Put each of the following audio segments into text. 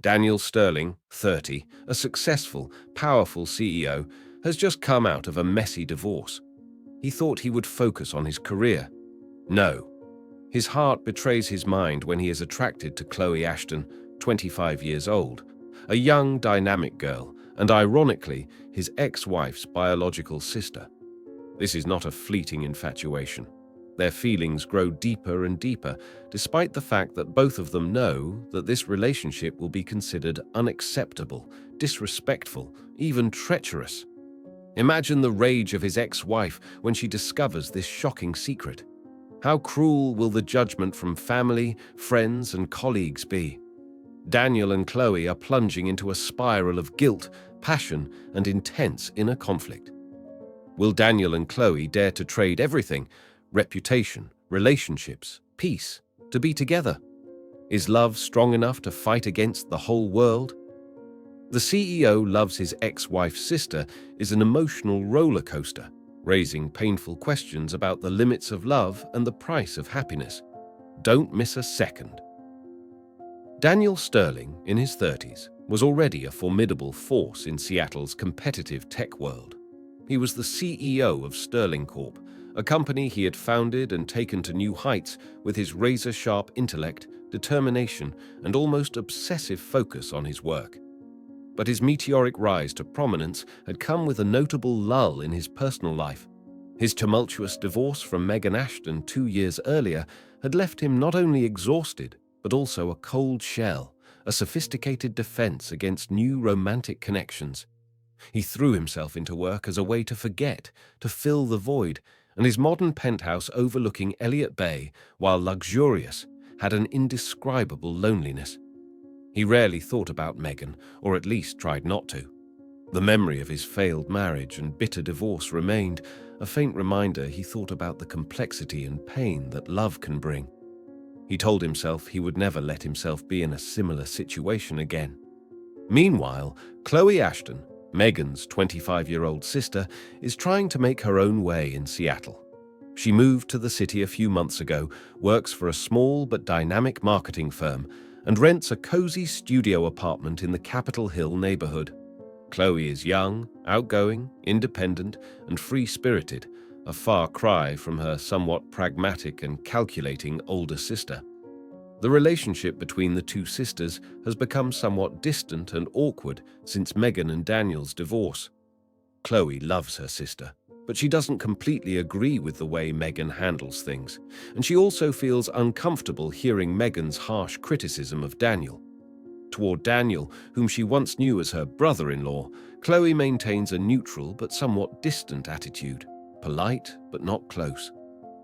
Daniel Sterling, 30, a successful, powerful CEO, has just come out of a messy divorce. He thought he would focus on his career. No. His heart betrays his mind when he is attracted to Chloe Ashton, 25 years old, a young, dynamic girl, and ironically, his ex-wife's biological sister. This is not a fleeting infatuation. Their feelings grow deeper and deeper, despite the fact that both of them know that this relationship will be considered unacceptable, disrespectful, even treacherous. Imagine the rage of his ex-wife when she discovers this shocking secret. How cruel will the judgment from family, friends, and colleagues be? Daniel and Chloe are plunging into a spiral of guilt, passion, and intense inner conflict. Will Daniel and Chloe dare to trade everything, reputation, relationships, peace, to be together? Is love strong enough to fight against the whole world? The CEO loves his ex-wife's sister is an emotional roller coaster, raising painful questions about the limits of love and the price of happiness. Don't miss a second. Daniel Sterling, in his 30s, was already a formidable force in Seattle's competitive tech world. He was the CEO of Sterling Corp, a company he had founded and taken to new heights with his razor-sharp intellect, determination, and almost obsessive focus on his work. But his meteoric rise to prominence had come with a notable lull in his personal life. His tumultuous divorce from Megan Ashton 2 years earlier had left him not only exhausted, but also a cold shell, a sophisticated defense against new romantic connections. He threw himself into work as a way to forget, to fill the void, and his modern penthouse overlooking Elliott Bay, while luxurious, had an indescribable loneliness. He rarely thought about Megan, or at least tried not to. The memory of his failed marriage and bitter divorce remained, a faint reminder he thought about the complexity and pain that love can bring. He told himself he would never let himself be in a similar situation again. Meanwhile, Chloe Ashton, Megan's 25-year-old sister, is trying to make her own way in Seattle. She moved to the city a few months ago, works for a small but dynamic marketing firm, and rents a cozy studio apartment in the Capitol Hill neighborhood. Chloe is young, outgoing, independent, and free-spirited, a far cry from her somewhat pragmatic and calculating older sister. The relationship between the two sisters has become somewhat distant and awkward since Megan and Daniel's divorce. Chloe loves her sister, but she doesn't completely agree with the way Megan handles things, and she also feels uncomfortable hearing Megan's harsh criticism of Daniel. Toward Daniel, whom she once knew as her brother-in-law, Chloe maintains a neutral but somewhat distant attitude, polite but not close.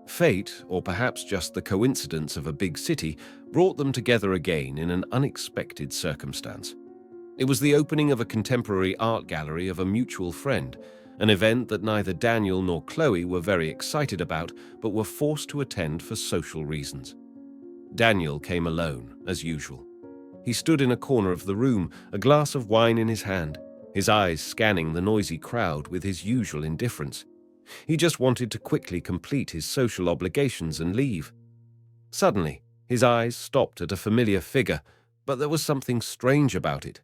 Fate, or perhaps just the coincidence of a big city, brought them together again in an unexpected circumstance. It was the opening of a contemporary art gallery of a mutual friend, an event that neither Daniel nor Chloe were very excited about, but were forced to attend for social reasons. Daniel came alone, as usual. He stood in a corner of the room, a glass of wine in his hand, his eyes scanning the noisy crowd with his usual indifference. He just wanted to quickly complete his social obligations and leave. Suddenly, his eyes stopped at a familiar figure, but there was something strange about it.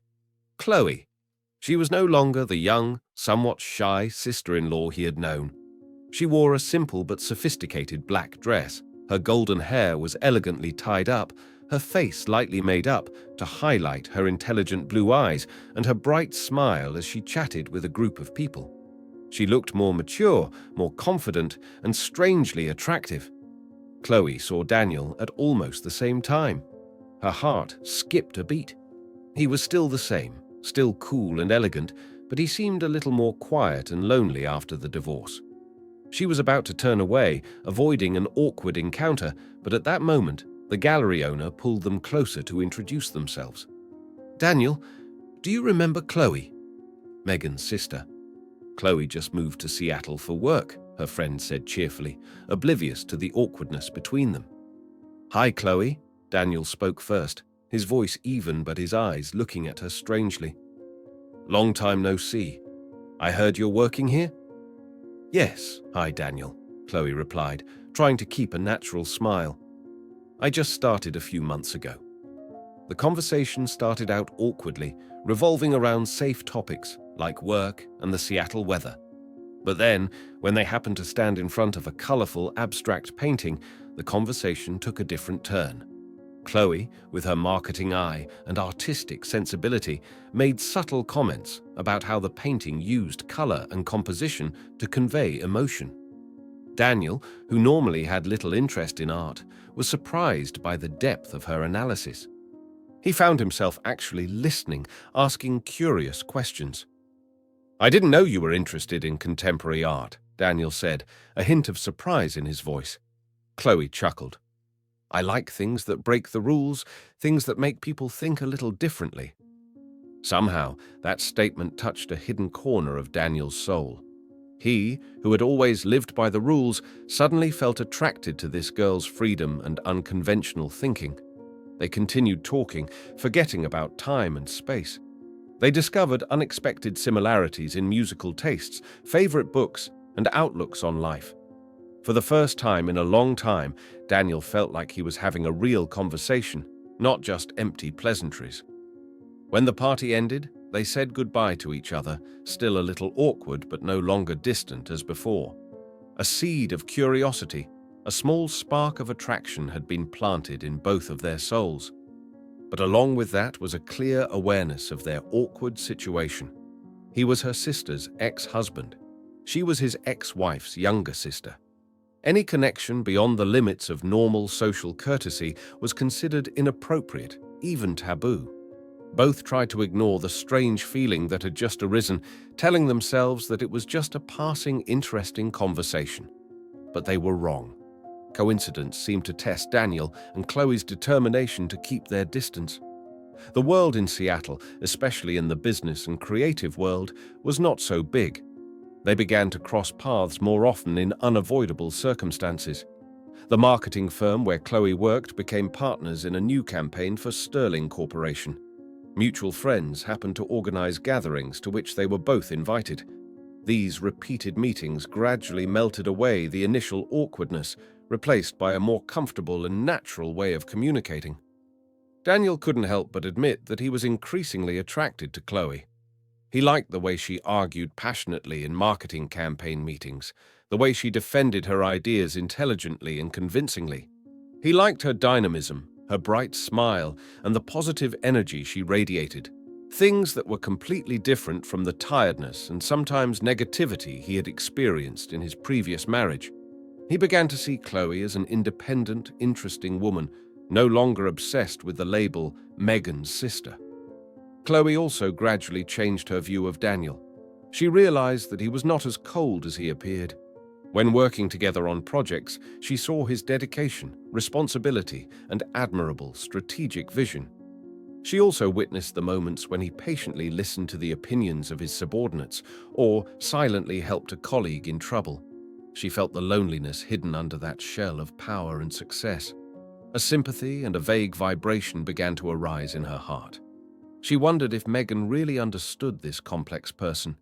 Chloe. She was no longer the young, somewhat shy sister-in-law he had known. She wore a simple but sophisticated black dress. Her golden hair was elegantly tied up, her face lightly made up to highlight her intelligent blue eyes and her bright smile as she chatted with a group of people. She looked more mature, more confident, and strangely attractive. Chloe saw Daniel at almost the same time. Her heart skipped a beat. He was still the same, still cool and elegant, but he seemed a little more quiet and lonely after the divorce. She was about to turn away, avoiding an awkward encounter, but at that moment, the gallery owner pulled them closer to introduce themselves. "Daniel, do you remember Chloe?" Megan's sister. "Chloe just moved to Seattle for work," her friend said cheerfully, oblivious to the awkwardness between them. "Hi, Chloe," Daniel spoke first, his voice even but his eyes looking at her strangely. "Long time no see. I heard you're working here?" "Yes, hi, Daniel," Chloe replied, trying to keep a natural smile. "I just started a few months ago." The conversation started out awkwardly, revolving around safe topics like work and the Seattle weather. But then, when they happened to stand in front of a colorful, abstract painting, the conversation took a different turn. Chloe, with her marketing eye and artistic sensibility, made subtle comments about how the painting used color and composition to convey emotion. Daniel, who normally had little interest in art, was surprised by the depth of her analysis. He found himself actually listening, asking curious questions. "I didn't know you were interested in contemporary art," Daniel said, a hint of surprise in his voice. Chloe chuckled. "I like things that break the rules, things that make people think a little differently." Somehow, that statement touched a hidden corner of Daniel's soul. He, who had always lived by the rules, suddenly felt attracted to this girl's freedom and unconventional thinking. They continued talking, forgetting about time and space. They discovered unexpected similarities in musical tastes, favorite books, and outlooks on life. For the first time in a long time, Daniel felt like he was having a real conversation, not just empty pleasantries. When the party ended, they said goodbye to each other, still a little awkward but no longer distant as before. A seed of curiosity, a small spark of attraction had been planted in both of their souls. But along with that was a clear awareness of their awkward situation. He was her sister's ex-husband. She was his ex-wife's younger sister. Any connection beyond the limits of normal social courtesy was considered inappropriate, even taboo. Both tried to ignore the strange feeling that had just arisen, telling themselves that it was just a passing, interesting conversation. But they were wrong. Coincidence seemed to test Daniel and Chloe's determination to keep their distance. The world in Seattle, especially in the business and creative world, was not so big. They began to cross paths more often in unavoidable circumstances. The marketing firm where Chloe worked became partners in a new campaign for Sterling Corporation. Mutual friends happened to organize gatherings to which they were both invited. These repeated meetings gradually melted away the initial awkwardness, replaced by a more comfortable and natural way of communicating. Daniel couldn't help but admit that he was increasingly attracted to Chloe. He liked the way she argued passionately in marketing campaign meetings, the way she defended her ideas intelligently and convincingly. He liked her dynamism, her bright smile, and the positive energy she radiated, things that were completely different from the tiredness and sometimes negativity he had experienced in his previous marriage. He began to see Chloe as an independent, interesting woman, no longer obsessed with the label Megan's sister. Chloe also gradually changed her view of Daniel. She realized that he was not as cold as he appeared. When working together on projects, she saw his dedication, responsibility, and admirable strategic vision. She also witnessed the moments when he patiently listened to the opinions of his subordinates or silently helped a colleague in trouble. She felt the loneliness hidden under that shell of power and success. A sympathy and a vague vibration began to arise in her heart. She wondered if Megan really understood this complex person.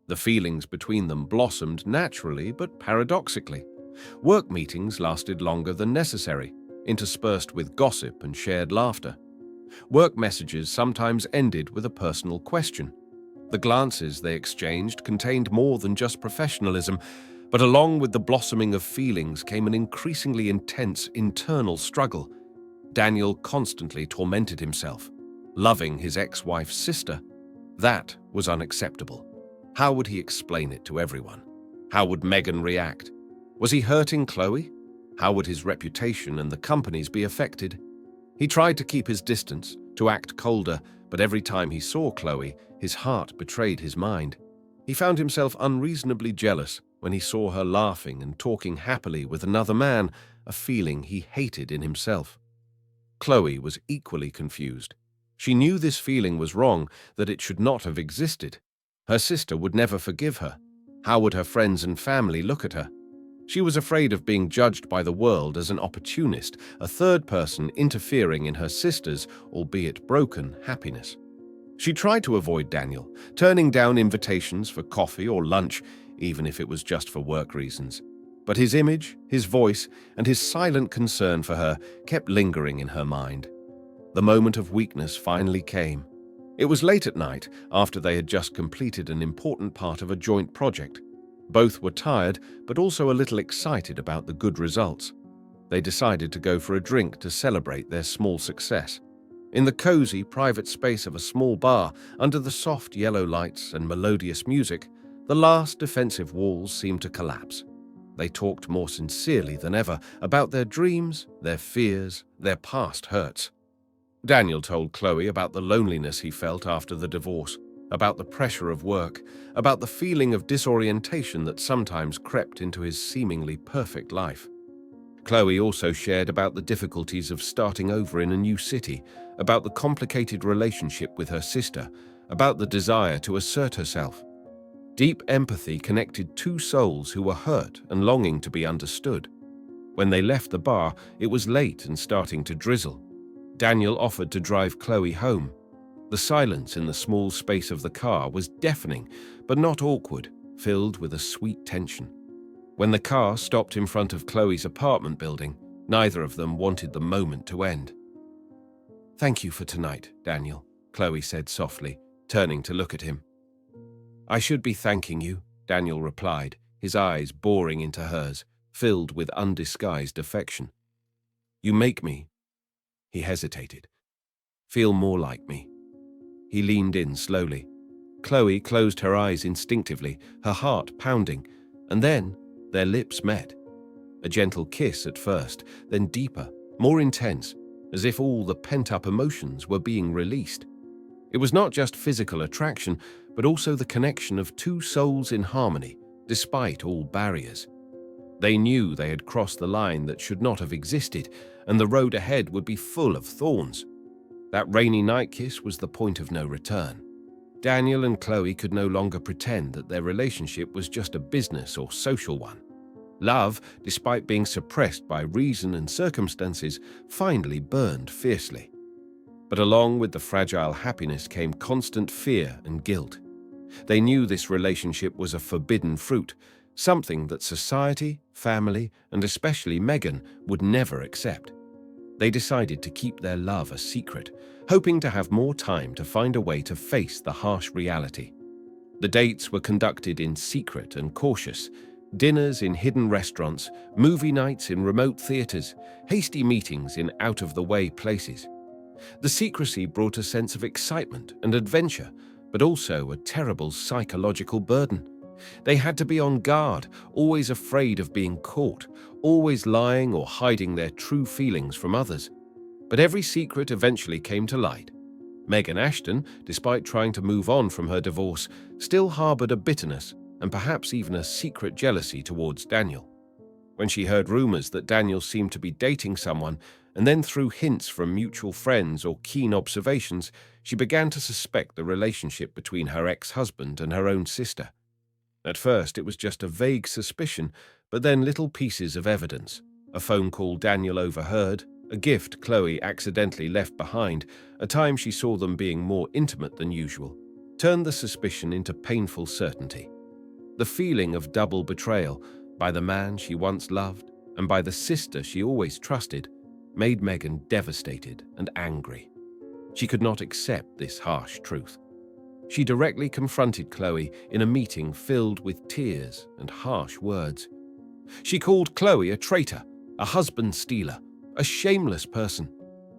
The feelings between them blossomed naturally but paradoxically. Work meetings lasted longer than necessary, interspersed with gossip and shared laughter. Work messages sometimes ended with a personal question. The glances they exchanged contained more than just professionalism, but along with the blossoming of feelings came an increasingly intense internal struggle. Daniel constantly tormented himself. Loving his ex-wife's sister, that was unacceptable. How would he explain it to everyone? How would Megan react? Was he hurting Chloe? How would his reputation and the company's be affected? He tried to keep his distance, to act colder, but every time he saw Chloe, his heart betrayed his mind. He found himself unreasonably jealous when he saw her laughing and talking happily with another man, a feeling he hated in himself. Chloe was equally confused. She knew this feeling was wrong, that it should not have existed. Her sister would never forgive her. How would her friends and family look at her? She was afraid of being judged by the world as an opportunist, a third person interfering in her sister's, albeit broken, happiness. She tried to avoid Daniel, turning down invitations for coffee or lunch, even if it was just for work reasons. But his image, his voice, and his silent concern for her kept lingering in her mind. The moment of weakness finally came. It was late at night, after they had just completed an important part of a joint project. Both were tired, but also a little excited about the good results. They decided to go for a drink to celebrate their small success. In the cozy, private space of a small bar, under the soft yellow lights and melodious music, the last defensive walls seemed to collapse. They talked more sincerely than ever about their dreams, their fears, their past hurts. Daniel told Chloe about the loneliness he felt after the divorce, about the pressure of work, about the feeling of disorientation that sometimes crept into his seemingly perfect life. Chloe also shared about the difficulties of starting over in a new city, about the complicated relationship with her sister, about the desire to assert herself. Deep empathy connected two souls who were hurt and longing to be understood. When they left the bar, it was late and starting to drizzle. Daniel offered to drive Chloe home. The silence in the small space of the car was deafening, but not awkward, filled with a sweet tension. When the car stopped in front of Chloe's apartment building, neither of them wanted the moment to end. "Thank you for tonight, Daniel," Chloe said softly, turning to look at him. "I should be thanking you," Daniel replied, his eyes boring into hers, filled with undisguised affection. "You make me," he hesitated, "feel more like me." He leaned in slowly. Chloe closed her eyes instinctively, her heart pounding, and then their lips met. A gentle kiss at first, then deeper, more intense, as if all the pent-up emotions were being released. It was not just physical attraction, but also the connection of two souls in harmony, despite all barriers. They knew they had crossed the line that should not have existed, and the road ahead would be full of thorns. That rainy night kiss was the point of no return. Daniel and Chloe could no longer pretend that their relationship was just a business or social one. Love, despite being suppressed by reason and circumstances, finally burned fiercely. But along with the fragile happiness came constant fear and guilt. They knew this relationship was a forbidden fruit, something that society, family, and especially Megan would never accept. They decided to keep their love a secret, hoping to have more time to find a way to face the harsh reality. The dates were conducted in secret and cautious. Dinners in hidden restaurants, movie nights in remote theaters, hasty meetings in out-of-the-way places. The secrecy brought a sense of excitement and adventure, but also a terrible psychological burden. They had to be on guard, always afraid of being caught, always lying or hiding their true feelings from others. But every secret eventually came to light. Megan Ashton, despite trying to move on from her divorce, still harbored a bitterness and perhaps even a secret jealousy towards Daniel. When she heard rumors that Daniel seemed to be dating someone, and then through hints from mutual friends or keen observations, she began to suspect the relationship between her ex-husband and her own sister. At first, it was just a vague suspicion, but then little pieces of evidence. A phone call Daniel overheard, a gift Chloe accidentally left behind, a time she saw them being more intimate than usual, turned the suspicion into painful certainty. The feeling of double betrayal, by the man she once loved and by the sister she always trusted, made Megan devastated and angry. She could not accept this harsh truth. She directly confronted Chloe in a meeting filled with tears and harsh words. She called Chloe a traitor, a husband stealer, a shameless person.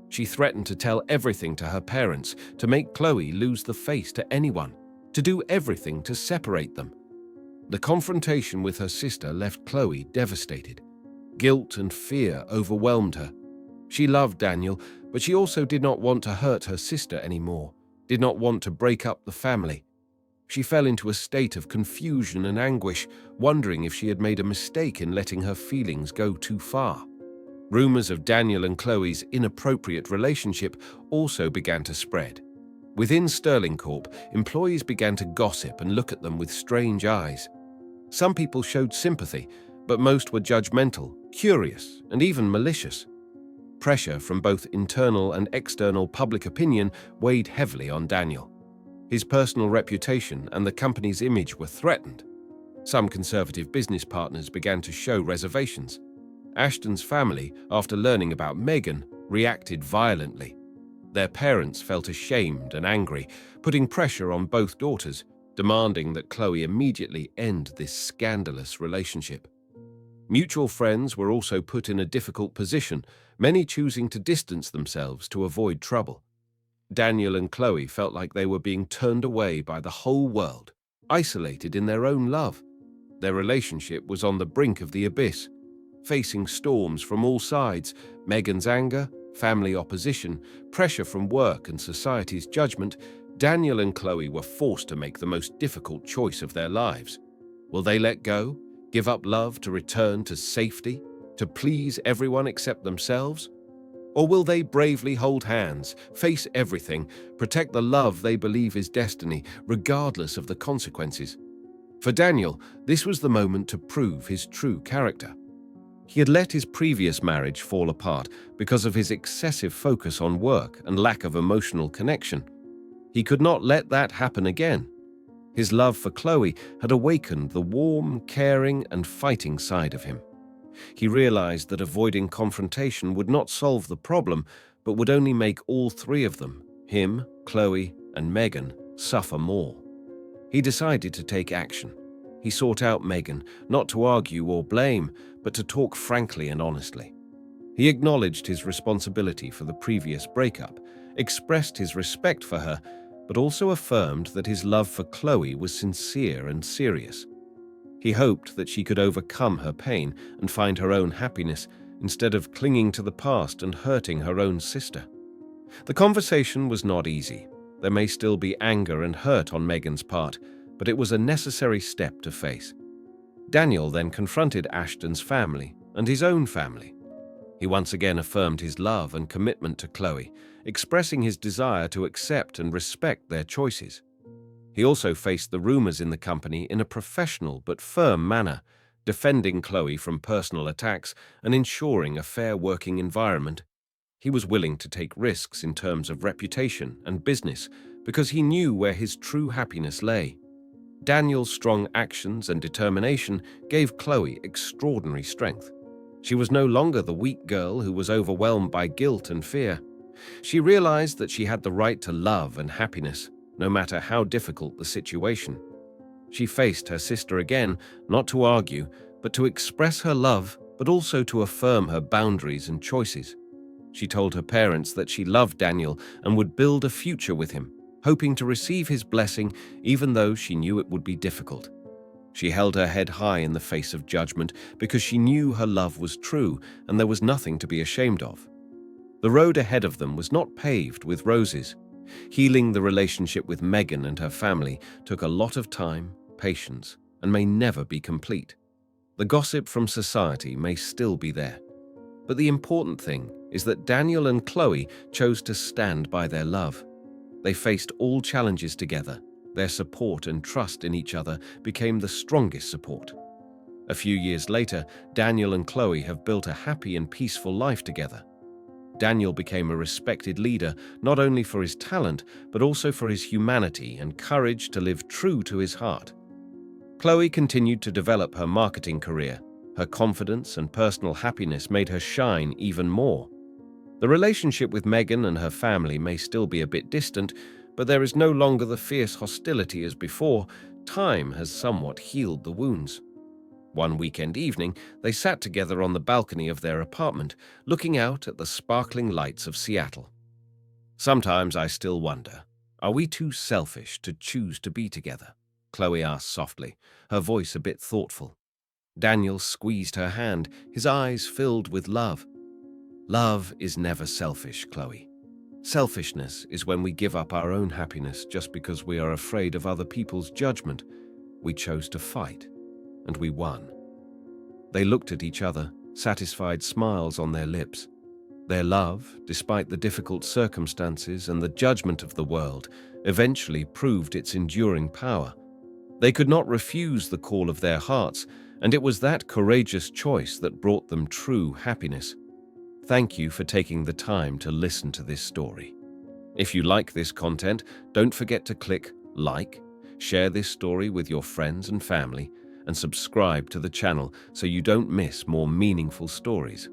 She threatened to tell everything to her parents, to make Chloe lose the face to anyone, to do everything to separate them. The confrontation with her sister left Chloe devastated. Guilt and fear overwhelmed her. She loved Daniel, but she also did not want to hurt her sister anymore, did not want to break up the family. She fell into a state of confusion and anguish, wondering if she had made a mistake in letting her feelings go too far. Rumors of Daniel and Chloe's inappropriate relationship also began to spread. Within Sterling Corp, employees began to gossip and look at them with strange eyes. Some people showed sympathy, but most were judgmental, curious, and even malicious. Pressure from both internal and external public opinion weighed heavily on Daniel. His personal reputation and the company's image were threatened. Some conservative business partners began to show reservations. Ashton's family, after learning about Megan, reacted violently. Their parents felt ashamed and angry, putting pressure on both daughters, demanding that Chloe immediately end this scandalous relationship. Mutual friends were also put in a difficult position, many choosing to distance themselves to avoid trouble. Daniel and Chloe felt like they were being turned away by the whole world, isolated in their own love. Their relationship was on the brink of the abyss, facing storms from all sides: Megan's anger, family opposition, pressure from work and society's judgment. Daniel and Chloe were forced to make the most difficult choice of their lives. Will they let go, give up love to return to safety, to please everyone except themselves? Or will they bravely hold hands, face everything, protect the love they believe is destiny, regardless of the consequences? For Daniel, this was the moment to prove his true character. He had let his previous marriage fall apart because of his excessive focus on work and lack of emotional connection. He could not let that happen again. His love for Chloe had awakened the warm, caring, and fighting side of him. He realized that avoiding confrontation would not solve the problem, but would only make all three of them, him, Chloe, and Megan, suffer more. He decided to take action. He sought out Megan, not to argue or blame, but to talk frankly and honestly. He acknowledged his responsibility for the previous breakup, expressed his respect for her, but also affirmed that his love for Chloe was sincere and serious. He hoped that she could overcome her pain and find her own happiness instead of clinging to the past and hurting her own sister. The conversation was not easy. There may still be anger and hurt on Megan's part, but it was a necessary step to face. Daniel then confronted Ashton's family and his own family. He once again affirmed his love and commitment to Chloe, expressing his desire to accept and respect their choices. He also faced the rumors in the company in a professional but firm manner, defending Chloe from personal attacks and ensuring a fair working environment. He was willing to take risks in terms of reputation and business because he knew where his true happiness lay. Daniel's strong actions and determination gave Chloe extraordinary strength. She was no longer the weak girl who was overwhelmed by guilt and fear. She realized that she had the right to love and happiness, no matter how difficult the situation. She faced her sister again, not to argue, but to express her love, but also to affirm her boundaries and choices. She told her parents that she loved Daniel and would build a future with him, hoping to receive his blessing even though she knew it would be difficult. She held her head high in the face of judgment because she knew her love was true and there was nothing to be ashamed of. The road ahead of them was not paved with roses. Healing the relationship with Megan and her family took a lot of time, patience, and may never be complete. The gossip from society may still be there. But the important thing is that Daniel and Chloe chose to stand by their love. They faced all challenges together. Their support and trust in each other became the strongest support. A few years later, Daniel and Chloe have built a happy and peaceful life together. Daniel became a respected leader not only for his talent, but also for his humanity and courage to live true to his heart. Chloe continued to develop her marketing career. Her confidence and personal happiness made her shine even more. The relationship with Megan and her family may still be a bit distant, but there is no longer the fierce hostility as before. Time has somewhat healed the wounds. One weekend evening, they sat together on the balcony of their apartment, looking out at the sparkling lights of Seattle. Sometimes I still wonder, are we too selfish to choose to be together? Chloe asked softly, her voice a bit thoughtful. Daniel squeezed her hand, his eyes filled with love. Love is never selfish, Chloe. Selfishness is when we give up our own happiness just because we are afraid of other people's judgment. We chose to fight, and we won. They looked at each other, satisfied smiles on their lips. Their love, despite the difficult circumstances and the judgment of the world, eventually proved its enduring power. They could not refuse the call of their hearts, and it was that courageous choice that brought them true happiness. Thank you for taking the time to listen to this story. If you like this content, don't forget to click like, share this story with your friends and family, and subscribe to the channel so you don't miss more meaningful stories.